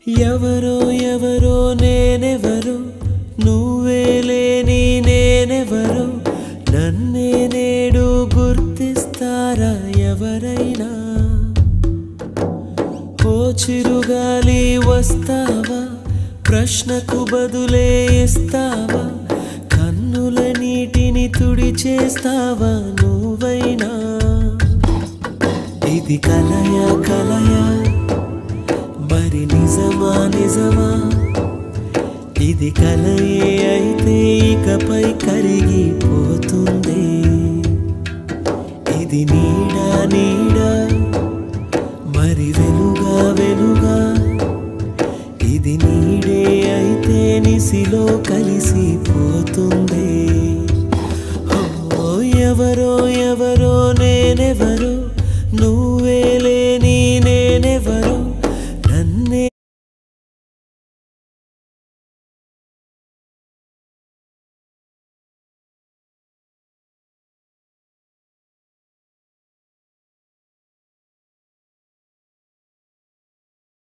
ఎవరో ఎవరో నేనెవరో నువ్వే లేని నేనెవరో నన్నే నేడు గుర్తిస్తారా ఎవరైనా ఓ చిరుగాలి వస్తావా ప్రశ్నకు బదులే ఇస్తావా కన్నుల నీటిని తుడిచేస్తావా నువ్వైనా ఇది కలయా కలయా మరి నిజమా నిజమా ఇది కలయే అయితే ఇకపై కరిగిపోతుంది ఇది నీడా నీడా మరి వెలుగా వెలుగా ఇది నీడే అయితే నిసిలో కలిసిపోతుంది ఓ ఎవరో ఎవరో నేనెవరో